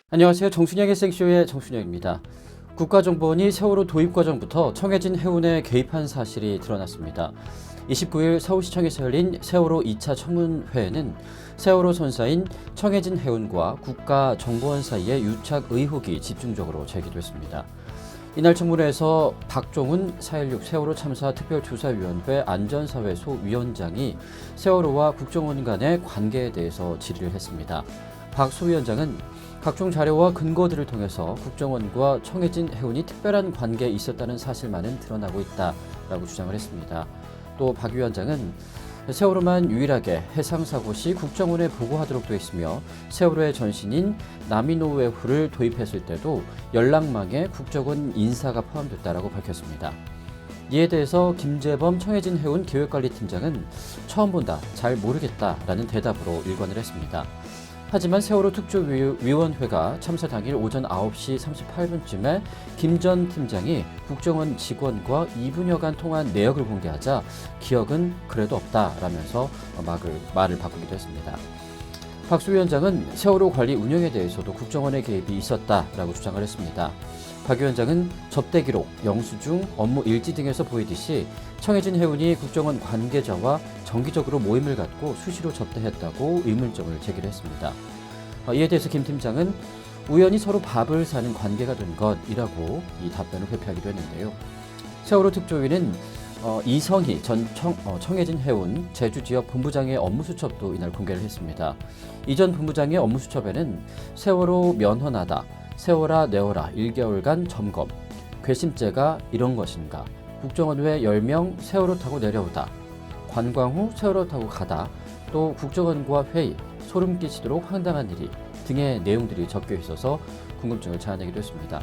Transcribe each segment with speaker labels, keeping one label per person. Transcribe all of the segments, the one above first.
Speaker 1: 안녕하세요. 정순영의 생쇼의 정순영입니다. 국가정보원이 세월호 도입 과정부터 청해진 해운에 개입한 사실이 드러났습니다. 29일 서울시청에서 열린 세월호 2차 청문회에는 세월호 선사인 청해진 해운과 국가정보원 사이의 유착 의혹이 집중적으로 제기됐습니다. 이날 청문회에서 박종훈 4.16 세월호 참사 특별조사위원회 안전사회소 위원장이 세월호와 국정원 간의 관계에 대해서 질의를 했습니다. 박 소위원장은 각종 자료와 근거들을 통해서 국정원과 청해진 해운이 특별한 관계에 있었다는 사실만은 드러나고 있다라고 주장을 했습니다. 또 박 위원장은 세월호만 유일하게 해상사고 시 국정원에 보고하도록 되어 있으며 세월호의 전신인 나미노웨후를 도입했을 때도 연락망에 국정원 인사가 포함됐다라고 밝혔습니다. 이에 대해서 김재범 청해진 해운 기획관리팀장은 처음 본다, 잘 모르겠다라는 대답으로 일관을 했습니다. 하지만 세월호 특조위원회가 참사 당일 오전 9시 38분쯤에 김 전 팀장이 국정원 직원과 2분여간 통화한 내역을 공개하자 기억은 그래도 없다라면서 말을 바꾸기도 했습니다. 박수 위원장은 세월호 관리 운영에 대해서도 국정원의 개입이 있었다라고 주장을 했습니다. 박 위원장은 접대 기록, 영수증, 업무 일지 등에서 보이듯이 청해진 해운이 국정원 관계자와 정기적으로 모임을 갖고 수시로 접대했다고 의문점을 제기를 했습니다. 이에 대해서 김 팀장은 우연히 서로 밥을 사는 관계가 된 것이라고 이 답변을 회피하기도 했는데요. 세월호 특조위는 이성희 전 청해진 해운 제주지역 본부장의 업무수첩도 이날 공개를 했습니다. 이 전 본부장의 업무수첩에는 세월호 면허나다, 세워라 내워라 1개월간 점검, 괘씸죄가 이런 것인가, 국정원 외 10명 세월호 타고 내려오다, 관광 후 세월호 타고 가다, 또 국정원과 회의, 소름 끼치도록 황당한 일이 등의 내용들이 적혀 있어서 궁금증을 자아내기도 했습니다.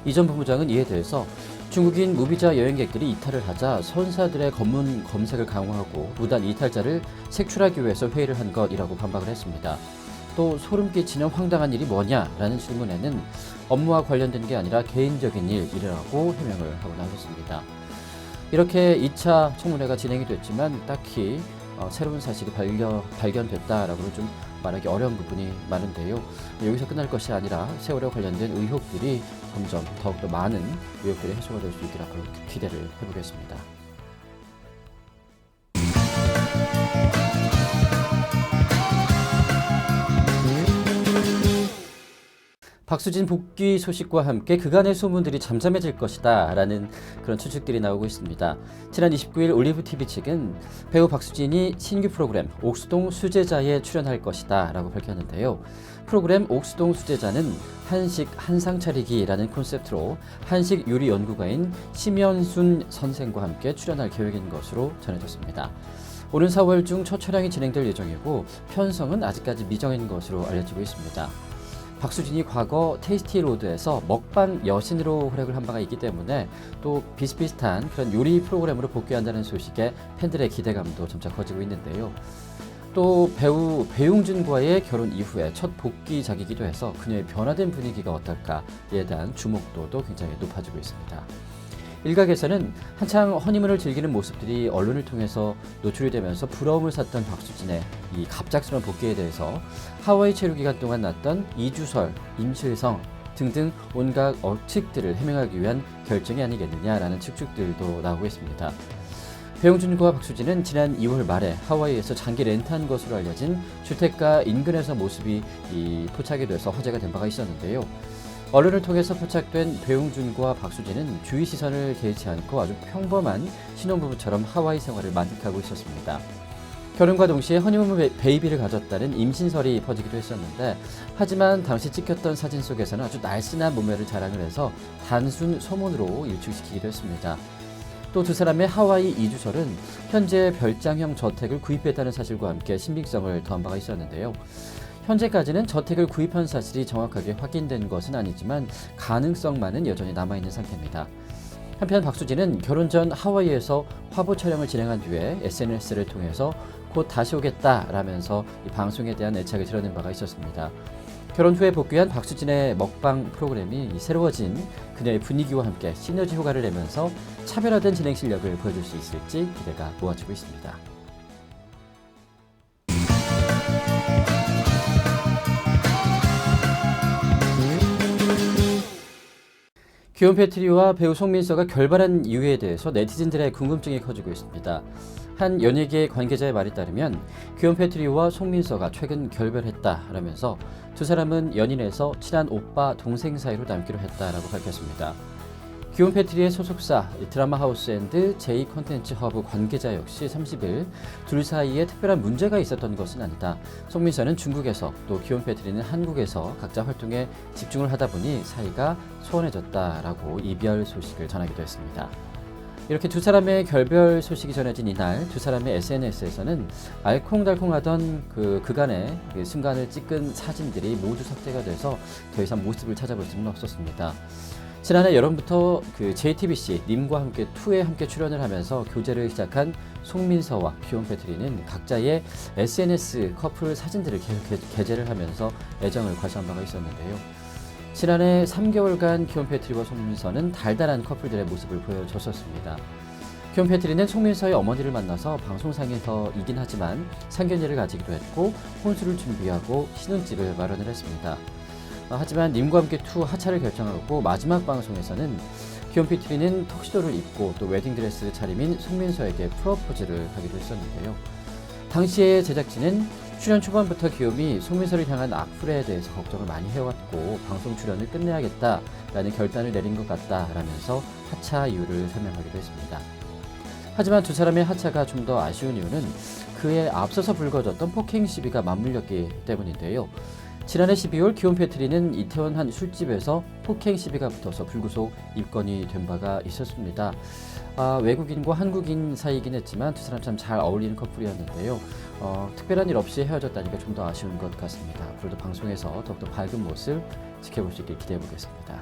Speaker 1: 이 전 본부장은 이에 대해서 중국인 무비자 여행객들이 이탈을 하자 선사들의 검문 검색을 강화하고 무단 이탈자를 색출하기 위해서 회의를 한 것이라고 반박을 했습니다. 또 소름 끼치는 황당한 일이 뭐냐라는 질문에는 업무와 관련된 게 아니라 개인적인 일이라고 해명을 하고 나섰습니다. 이렇게 2차 청문회가 진행이 됐지만 딱히 새로운 사실이 발견됐다라고는 좀 말하기 어려운 부분이 많은데요. 여기서 끝날 것이 아니라 세월호 관련된 의혹들이 점점 더욱더 많은 의혹들이 해소가 될 수 있기를 앞으로 기대를 해보겠습니다. 박수진 복귀 소식과 함께 그간의 소문들이 잠잠해질 것이다 라는 그런 추측들이 나오고 있습니다. 지난 29일 올리브TV 측은 배우 박수진이 신규 프로그램 옥수동 수제자에 출연할 것이다 라고 밝혔는데요. 프로그램 옥수동 수제자는 한식 한상 차리기라는 콘셉트로 한식 요리 연구가인 심연순 선생과 함께 출연할 계획인 것으로 전해졌습니다. 오는 4월 중 첫 촬영이 진행될 예정이고 편성은 아직까지 미정인 것으로 알려지고 있습니다. 박수진이 과거 테이스티로드에서 먹방 여신으로 활약을 한 바가 있기 때문에 또 비슷비슷한 그런 요리 프로그램으로 복귀한다는 소식에 팬들의 기대감도 점차 커지고 있는데요. 또 배우 배용준과의 결혼 이후에 첫 복귀작이기도 해서 그녀의 변화된 분위기가 어떨까에 대한 주목도도 굉장히 높아지고 있습니다. 일각에서는 한창 허니문을 즐기는 모습들이 언론을 통해서 노출이 되면서 부러움을 샀던 박수진의 이 갑작스러운 복귀에 대해서 하와이 체류 기간 동안 났던 이주설, 임실성 등등 온갖 억측들을 해명하기 위한 결정이 아니겠느냐라는 측측들도 나오고 있습니다. 배용준과 박수진은 지난 2월 말에 하와이에서 장기 렌트한 것으로 알려진 주택가 인근에서 모습이 포착이 돼서 화제가 된 바가 있었는데요. 언론을 통해서 포착된 배용준과 박수진은 주위 시선을 개의치 않고 아주 평범한 신혼부부처럼 하와이 생활을 만끽하고 있었습니다. 결혼과 동시에 허니문 베이비를 가졌다는 임신설이 퍼지기도 했었는데 하지만 당시 찍혔던 사진 속에서는 아주 날씬한 몸매를 자랑을 해서 단순 소문으로 일축시키기도 했습니다. 또 두 사람의 하와이 이주설은 현재 별장형 저택을 구입했다는 사실과 함께 신빙성을 더한 바가 있었는데요. 현재까지는 저택을 구입한 사실이 정확하게 확인된 것은 아니지만 가능성만은 여전히 남아있는 상태입니다. 한편 박수진은 결혼 전 하와이에서 화보 촬영을 진행한 뒤에 SNS를 통해서 곧 다시 오겠다라면서 이 방송에 대한 애착을 드러낸 바가 있었습니다. 결혼 후에 복귀한 박수진의 먹방 프로그램이 새로워진 그녀의 분위기와 함께 시너지 효과를 내면서 차별화된 진행 실력을 보여줄 수 있을지 기대가 모아지고 있습니다. 기욤 패트리와 배우 송민서가 결발한 이유에 대해서 네티즌들의 궁금증이 커지고 있습니다. 한 연예계 관계자의 말에 따르면 기욤 패트리와 송민서가 최근 결별했다라면서 두 사람은 연인에서 친한 오빠 동생 사이로 남기로 했다라고 밝혔습니다. 기욤 패트리의 소속사 드라마 하우스 앤드 제이 컨텐츠 허브 관계자 역시 30일 둘 사이에 특별한 문제가 있었던 것은 아니다. 송민서는 중국에서 또 기욤 패트리는 한국에서 각자 활동에 집중을 하다 보니 사이가 소원해졌다라고 이별 소식을 전하기도 했습니다. 이렇게 두 사람의 결별 소식이 전해진 이날 두 사람의 SNS에서는 알콩달콩하던 그간의 순간을 찍은 사진들이 모두 삭제가 돼서 더 이상 모습을 찾아볼 수는 없었습니다. 지난해 여름부터 JTBC 님과 함께 2에 함께 출연을 하면서 교제를 시작한 송민서와 기욤 패트리는 각자의 SNS 커플 사진들을 계속 게재를 하면서 애정을 과시한 바가 있었는데요. 지난해 3개월간 기욤 패트리와 송민서는 달달한 커플들의 모습을 보여줬었습니다. 기욤 패트리는 송민서의 어머니를 만나서 방송상에서이긴 하지만 상견례를 가지기도 했고 혼수를 준비하고 신혼집을 마련을 했습니다. 하지만 님과 함께 2 하차를 결정하고 마지막 방송에서는 기욤 패트리는 턱시도를 입고 또 웨딩드레스 차림인 송민서에게 프로포즈를 하기도 했었는데요. 당시에 제작진은 출연 초반부터 기욤이 송민서를 향한 악플에 대해서 걱정을 많이 해왔고 방송 출연을 끝내야겠다라는 결단을 내린 것 같다라면서 하차 이유를 설명하기도 했습니다. 하지만 두 사람의 하차가 좀 더 아쉬운 이유는 그에 앞서서 불거졌던 폭행 시비가 맞물렸기 때문인데요. 지난해 12월 기욤 패트리는 이태원 한 술집에서 폭행 시비가 붙어서 불구속 입건이 된 바가 있었습니다. 외국인과 한국인 사이이긴 했지만 두 사람 참 잘 어울리는 커플이었는데요. 특별한 일 없이 헤어졌다니까 좀 더 아쉬운 것 같습니다. 앞으로도 방송에서 더욱더 밝은 모습 지켜볼 수 있길 기대해 보겠습니다.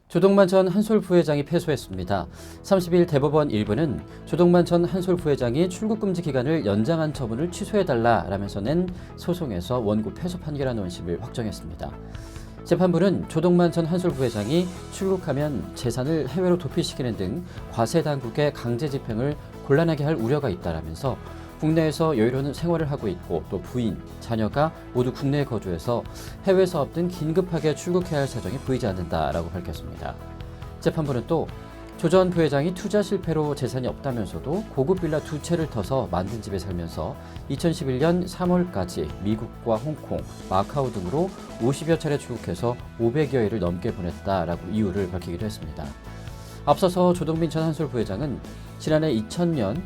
Speaker 1: 조동만 전 한솔 부회장이 패소했습니다. 30일 대법원 1부는 조동만 전 한솔 부회장이 출국금지 기간을 연장한 처분을 취소해달라라면서 낸 소송에서 원고 패소 판결한 원심을 확정했습니다. 재판부는 조동만 전 한솔 부회장이 출국하면 재산을 해외로 도피시키는 등 과세 당국의 강제 집행을 곤란하게 할 우려가 있다라면서 국내에서 여유로운 생활을 하고 있고 또 부인, 자녀가 모두 국내에 거주해서 해외 사업 등 긴급하게 출국해야 할 사정이 보이지 않는다라고 밝혔습니다. 재판부는 또 조 전 부회장이 투자 실패로 재산이 없다면서도 고급 빌라 2채를 터서 만든 집에 살면서 2011년 3월까지 미국과 홍콩, 마카오 등으로 50여 차례 출국해서 500여일을 넘게 보냈다라고 이유를 밝히기도 했습니다. 앞서서 조동빈 전 한솔 부회장은 지난해 2000년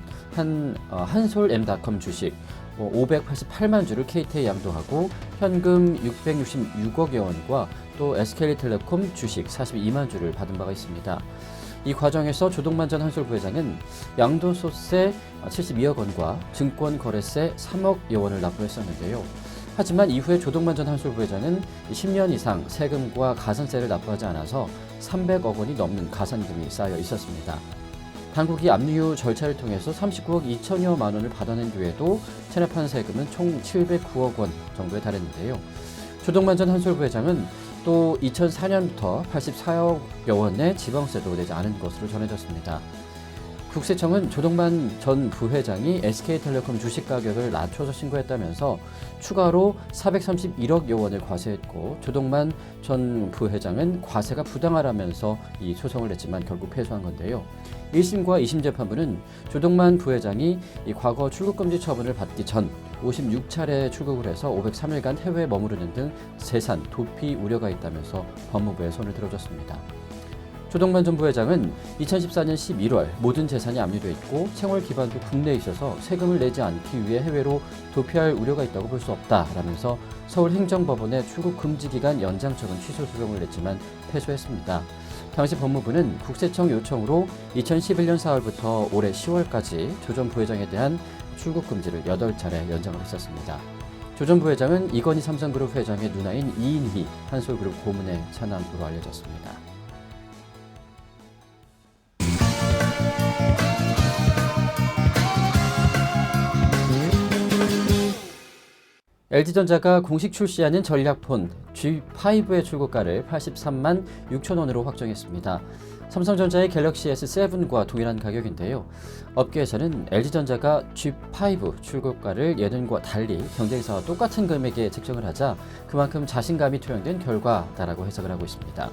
Speaker 1: 한솔엠닷컴 주식 588만 주를 KT에 양도하고 현금 666억여 원과 또 SK텔레콤 주식 42만 주를 받은 바가 있습니다. 이 과정에서 조동만 전 한솔 부회장은 양도소세 72억 원과 증권거래세 3억여 원을 납부했었는데요. 하지만 이후에 조동만 전 한솔 부회장은 10년 이상 세금과 가산세를 납부하지 않아서 300억 원이 넘는 가산금이 쌓여 있었습니다. 당국이 압류 절차를 통해서 39억 2천여만 원을 받아낸 뒤에도 체납한 세금은 총 709억 원 정도에 달했는데요. 조동만 전 한솔 부회장은 또 2004년부터 84억여 원의 지방세도 내지 않은 것으로 전해졌습니다. 국세청은 조동만 전 부회장이 SK텔레콤 주식 가격을 낮춰서 신고했다면서 추가로 431억여 원을 과세했고 조동만 전 부회장은 과세가 부당하다면서 이 소송을 냈지만 결국 패소한 건데요. 1심과 2심 재판부는 조동만 부회장이 이 과거 출국금지 처분을 받기 전 56차례 출국을 해서 503일간 해외에 머무르는 등 재산 도피 우려가 있다면서 법무부에 손을 들어줬습니다. 조동만 전 부회장은 2014년 11월 모든 재산이 압류돼 있고 생활 기반도 국내에 있어서 세금을 내지 않기 위해 해외로 도피할 우려가 있다고 볼 수 없다라면서 서울행정법원에 출국 금지 기간 연장 처분 취소 소송을 냈지만 패소했습니다. 당시 법무부는 국세청 요청으로 2011년 4월부터 올해 10월까지 조 전 부회장에 대한 출국 금지를 8차례 연장을 했었습니다. 조 전 부회장은 이건희 삼성그룹 회장의 누나인 이인희 한솔그룹 고문의 차남으로 알려졌습니다. LG전자가 공식 출시하는 전략폰 G5의 출고가를 83만 6천 원으로 확정했습니다. 삼성전자의 갤럭시 S7과 동일한 가격인데요. 업계에서는 LG전자가 G5 출고가를 예년과 달리 경쟁사와 똑같은 금액에 책정을 하자 그만큼 자신감이 투영된 결과다라고 해석을 하고 있습니다.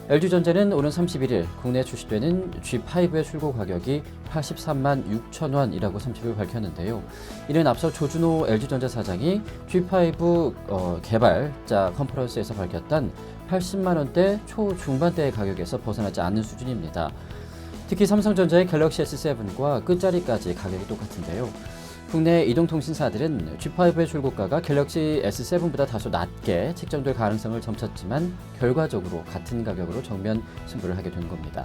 Speaker 1: LG전자는 오는 31일 국내에 출시되는 G5의 출고 가격이 83만 6천 원이라고 30일 밝혔는데요. 이는 앞서 조준호 LG전자 사장이 G5 개발자 컨퍼런스에서 밝혔던 80만 원대 초중반대의 가격에서 벗어나지 않는 수준입니다. 특히 삼성전자의 갤럭시 S7과 끝자리까지 가격이 똑같은데요. 국내 이동통신사들은 G5의 출고가가 갤럭시 S7보다 다소 낮게 책정될 가능성을 점쳤지만 결과적으로 같은 가격으로 정면 승부를 하게 된 겁니다.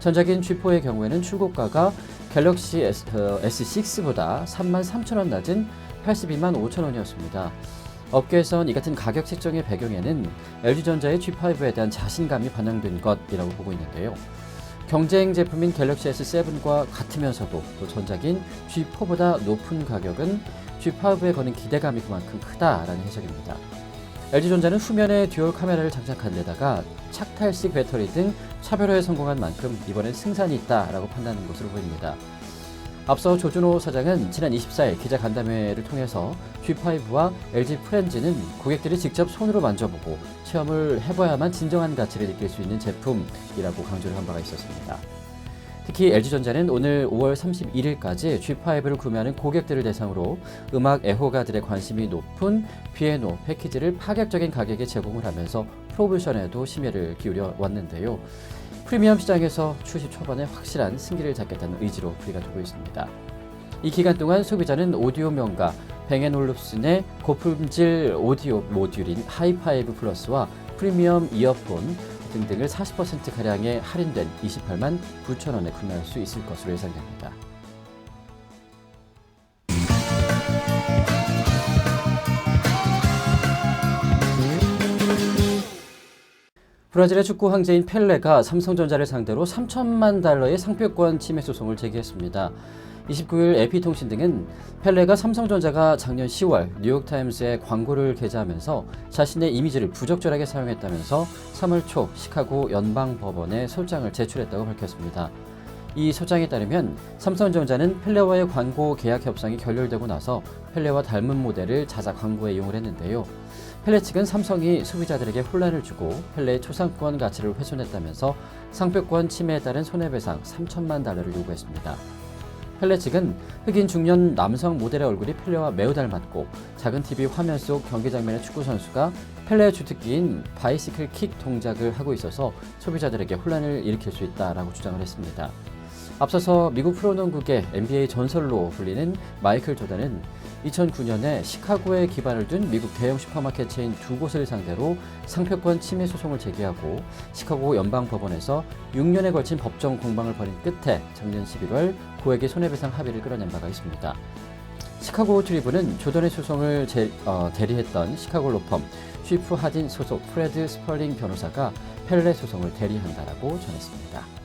Speaker 1: 전작인 G4의 경우에는 출고가가 갤럭시 S6보다 3만 3천 원 낮은 82만 5천 원이었습니다. 업계에선 이 같은 가격 책정의 배경에는 LG전자의 G5에 대한 자신감이 반영된 것이라고 보고 있는데요. 경쟁 제품인 갤럭시 S7과 같으면서도 또 전작인 G4보다 높은 가격은 G5에 거는 기대감이 그만큼 크다라는 해석입니다. LG전자는 후면에 듀얼 카메라를 장착한 데다가 착탈식 배터리 등 차별화에 성공한 만큼 이번엔 승산이 있다라고 판단하는 것으로 보입니다. 앞서 조준호 사장은 지난 24일 기자간담회를 통해서 G5와 LG 프렌즈는 고객들이 직접 손으로 만져보고 체험을 해봐야만 진정한 가치를 느낄 수 있는 제품이라고 강조를 한 바가 있었습니다. 특히 LG전자는 오늘 5월 31일까지 G5를 구매하는 고객들을 대상으로 음악 애호가들의 관심이 높은 비에노 패키지를 파격적인 가격에 제공을 하면서 프로모션에도 심혈을 기울여 왔는데요. 프리미엄 시장에서 출시 초반에 확실한 승기를 잡겠다는 의지로 풀이가 되고 있습니다. 이 기간 동안 소비자는 오디오 명가 뱅앤올룹슨의 고품질 오디오 모듈인 하이파이브 플러스와 프리미엄 이어폰 등등을 40%가량의 할인된 28만 9천 원에 구매할 수 있을 것으로 예상됩니다. 브라질의 축구 황제인 펠레가 삼성전자를 상대로 3천만 달러의 상표권 침해 소송을 제기했습니다. 29일 AP통신 등은 펠레가 삼성전자가 작년 10월 뉴욕타임스에 광고를 게재하면서 자신의 이미지를 부적절하게 사용했다면서 3월 초 시카고 연방법원에 소장을 제출했다고 밝혔습니다. 이 소장에 따르면 삼성전자는 펠레와의 광고 계약 협상이 결렬되고 나서 펠레와 닮은 모델을 자사 광고에 이용을 했는데요. 펠레 측은 삼성이 소비자들에게 혼란을 주고 펠레의 초상권 가치를 훼손했다면서 상표권 침해에 따른 손해배상 3천만 달러를 요구했습니다. 펠레 측은 흑인 중년 남성 모델의 얼굴이 펠레와 매우 닮았고 작은 TV 화면 속 경기 장면의 축구 선수가 펠레의 주특기인 바이시클 킥 동작을 하고 있어서 소비자들에게 혼란을 일으킬 수 있다라고 주장을 했습니다. 앞서서 미국 프로농구계 NBA 전설로 불리는 마이클 조던은 2009년에 시카고에 기반을 둔 미국 대형 슈퍼마켓 체인 두 곳을 상대로 상표권 침해 소송을 제기하고 시카고 연방법원에서 6년에 걸친 법정 공방을 벌인 끝에 작년 11월 고액의 손해배상 합의를 끌어낸 바가 있습니다. 시카고 트리뷴은 조던의 소송을 대리했던 시카고 로펌 쉬프 하딘 소속 프레드 스펄링 변호사가 펠레 소송을 대리한다라고 전했습니다.